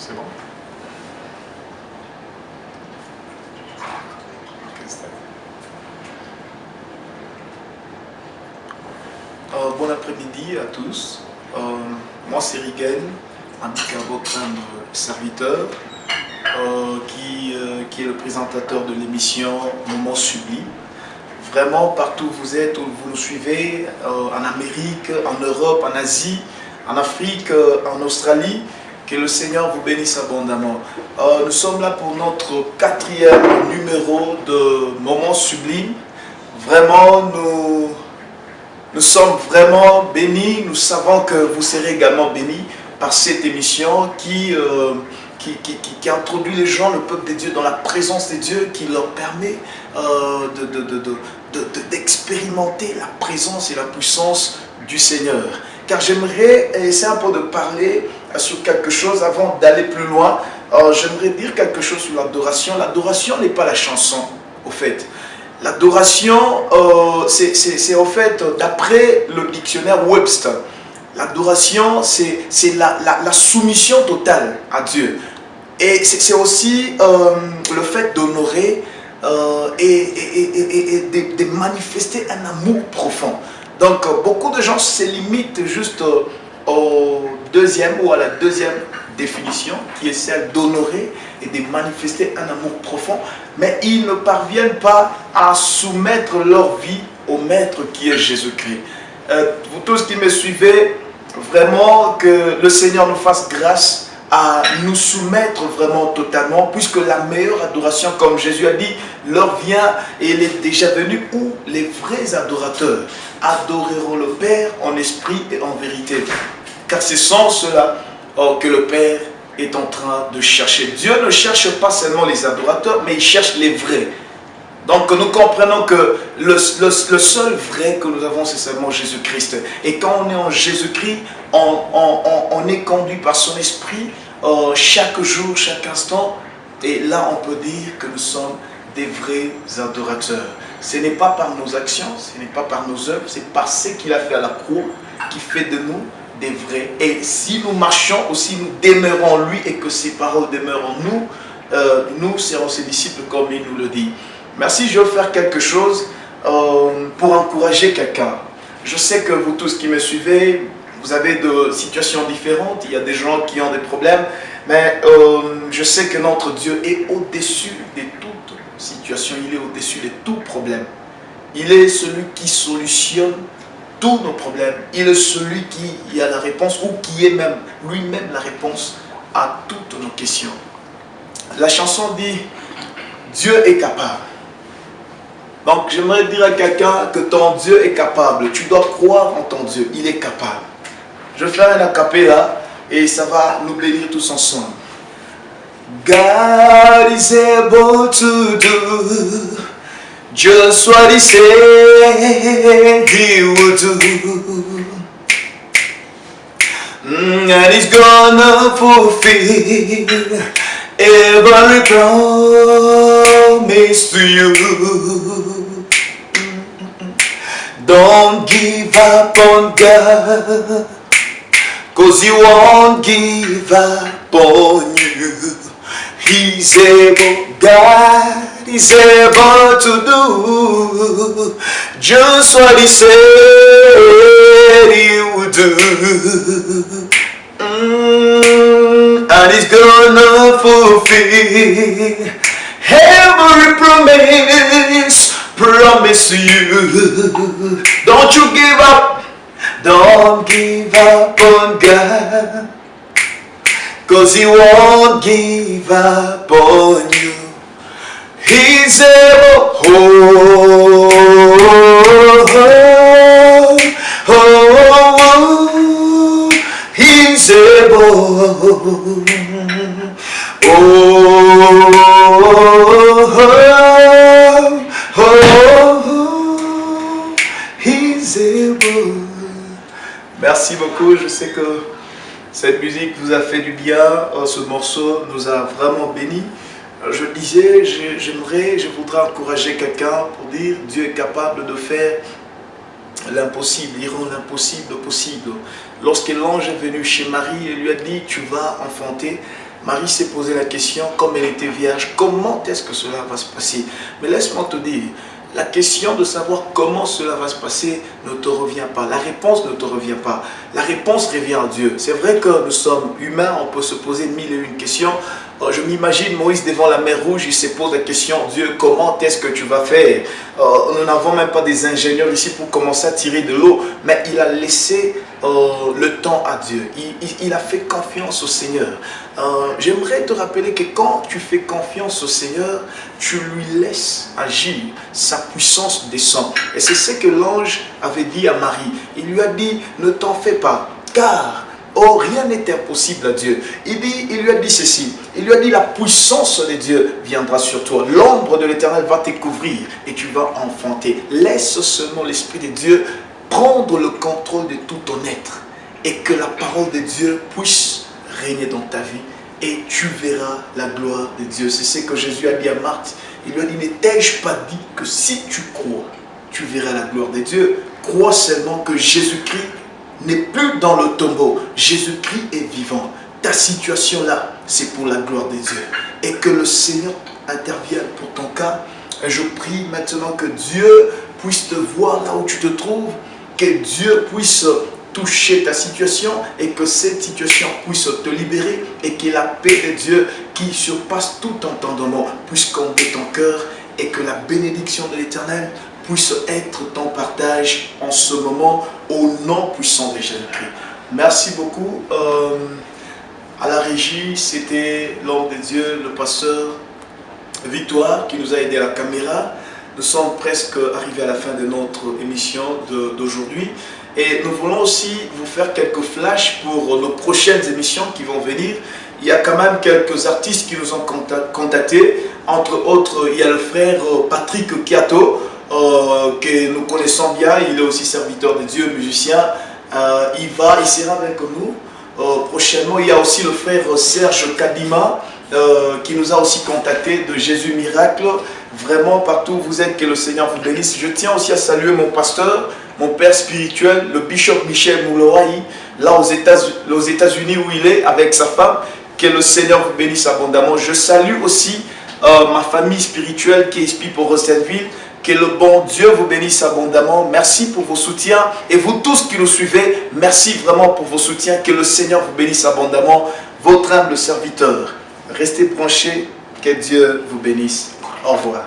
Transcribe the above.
C'est bon? Bon après-midi à tous. Moi c'est Rigel, votre serviteur, qui est le présentateur de l'émission Moment Sublime. Vraiment, partout où vous êtes, où vous nous suivez, en Amérique, en Europe, en Asie, en Afrique, en Australie, que le Seigneur vous bénisse abondamment. Nous sommes là pour notre 4e numéro de Moment Sublime. Vraiment, nous sommes vraiment bénis. Nous savons que vous serez également bénis par cette émission qui introduit les gens, le peuple de Dieu, dans la présence de Dieu, qui leur permet d'expérimenter la présence et la puissance du Seigneur. Car j'aimerais essayer un peu de parler sur quelque chose avant d'aller plus loin. J'aimerais dire quelque chose sur l'adoration. L'adoration n'est pas la chanson, au fait. L'adoration, c'est au fait, d'après le dictionnaire Webster, l'adoration, c'est la soumission totale à Dieu. Et c'est aussi le fait d'honorer et de manifester un amour profond. Donc, beaucoup de gens se limitent juste au deuxième ou à la deuxième définition, qui est celle d'honorer et de manifester un amour profond, mais ils ne parviennent pas à soumettre leur vie au Maître qui est Jésus-Christ. Vous tous qui me suivez, vraiment que le Seigneur nous fasse grâce à nous soumettre vraiment totalement, puisque la meilleure adoration, comme Jésus a dit, l'heure vient et elle est déjà venue où les vrais adorateurs adoreront le Père en esprit et en vérité. Car c'est sans cela que le Père est en train de chercher. Dieu ne cherche pas seulement les adorateurs, mais il cherche les vrais. Donc nous comprenons que le seul vrai que nous avons, c'est seulement Jésus-Christ. Et quand on est en Jésus-Christ, on est conduit par son esprit chaque jour, chaque instant. Et là, on peut dire que nous sommes des vrais adorateurs. Ce n'est pas par nos actions, ce n'est pas par nos œuvres, c'est par ce qu'il a fait à la croix qui fait de nous des vrais. Et si nous marchons ou si nous demeurons en lui et que ses paroles demeurent en nous, nous serons ses disciples comme il nous le dit. Merci, je vais faire quelque chose pour encourager quelqu'un. Je sais que vous tous qui me suivez, vous avez des situations différentes, il y a des gens qui ont des problèmes, mais je sais que notre Dieu est au-dessus de toute situation, il est au-dessus de tout problème. Il est celui qui solutionne tous nos problèmes. Il est celui qui a la réponse ou qui est même lui-même la réponse à toutes nos questions. La chanson dit « Dieu est capable ». Donc j'aimerais dire à quelqu'un que ton Dieu est capable. Tu dois croire en ton Dieu, il est capable. Je vais faire un acapella et ça va nous bénir tous ensemble. God is able to do just what he said he would do. And he's gonna fulfill every promise to you. Don't give up on God, 'cause he won't give up on you. He's able, God is able to do just what he said he would do. And he's gonna fulfill every promise to you. Don't you give up, don't give up on God, 'cause he won't give up on you. He's able, he's able, he's able. Merci beaucoup, je sais que cette musique vous a fait du bien, ce morceau nous a vraiment bénis. Je disais, je voudrais encourager quelqu'un pour dire Dieu est capable de faire l'impossible, il rend l'impossible possible. Lorsque l'ange est venu chez Marie et lui a dit tu vas enfanter, Marie s'est posé la question, comme elle était vierge, comment est-ce que cela va se passer? Mais laisse-moi te dire, la question de savoir comment cela va se passer ne te revient pas. La réponse ne te revient pas. La réponse revient à Dieu. C'est vrai que nous sommes humains, on peut se poser mille et une questions. Je m'imagine Moïse devant la mer Rouge, il se pose la question, Dieu, comment est-ce que tu vas faire? Nous n'avons même pas des ingénieurs ici pour commencer à tirer de l'eau, mais il a laissé le temps à Dieu. Il a fait confiance au Seigneur. J'aimerais te rappeler que quand tu fais confiance au Seigneur, tu lui laisses agir, sa puissance descend. Et c'est ce que l'ange avait dit à Marie. Il lui a dit, ne t'en fais pas, car oh, rien n'est impossible à Dieu. Il lui a dit ceci. Il lui a dit, la puissance de Dieu viendra sur toi. L'ombre de l'Éternel va te couvrir et tu vas enfanter. Laisse seulement l'Esprit de Dieu prendre le contrôle de tout ton être. Et que la parole de Dieu puisse régner dans ta vie. Et tu verras la gloire de Dieu. C'est ce que Jésus a dit à Marthe. Il lui a dit, ne t'ai-je pas dit que si tu crois, tu verras la gloire de Dieu. Crois seulement que Jésus-Christ n'est plus dans le tombeau. Jésus-Christ est vivant. Ta situation là, c'est pour la gloire de Dieu. Et que le Seigneur intervienne pour ton cas. Et je prie maintenant que Dieu puisse te voir là où tu te trouves. Que Dieu puisse toucher ta situation et que cette situation puisse te libérer. Et que la paix de Dieu qui surpasse tout entendement puisse combler ton cœur. Et que la bénédiction de l'Éternel puisse être ton partage en ce moment au nom puissant de Jésus-Christ. Merci beaucoup. À la régie, c'était l'homme de Dieu, le pasteur Victoire qui nous a aidé à la caméra. Nous sommes presque arrivés à la fin de notre émission d'aujourd'hui. Et nous voulons aussi vous faire quelques flashs pour nos prochaines émissions qui vont venir. Il y a quand même quelques artistes qui nous ont contactés. Entre autres, il y a le frère Patrick Kiato, que nous connaissons bien. Il est aussi serviteur de Dieu, musicien. Il sera avec nous. Prochainement, il y a aussi le frère Serge Kadima, qui nous a aussi contacté de Jésus Miracle. Vraiment, partout où vous êtes, que le Seigneur vous bénisse. Je tiens aussi à saluer mon pasteur, mon père spirituel, le bishop Michel Mouloaï, là aux États-Unis où il est, avec sa femme. Que le Seigneur vous bénisse abondamment. Je salue aussi ma famille spirituelle qui est Esprit pour Rosenville. Que le bon Dieu vous bénisse abondamment. Merci pour vos soutiens. Et vous tous qui nous suivez, merci vraiment pour vos soutiens. Que le Seigneur vous bénisse abondamment. Votre humble serviteur. Restez branchés. Que Dieu vous bénisse. Au revoir.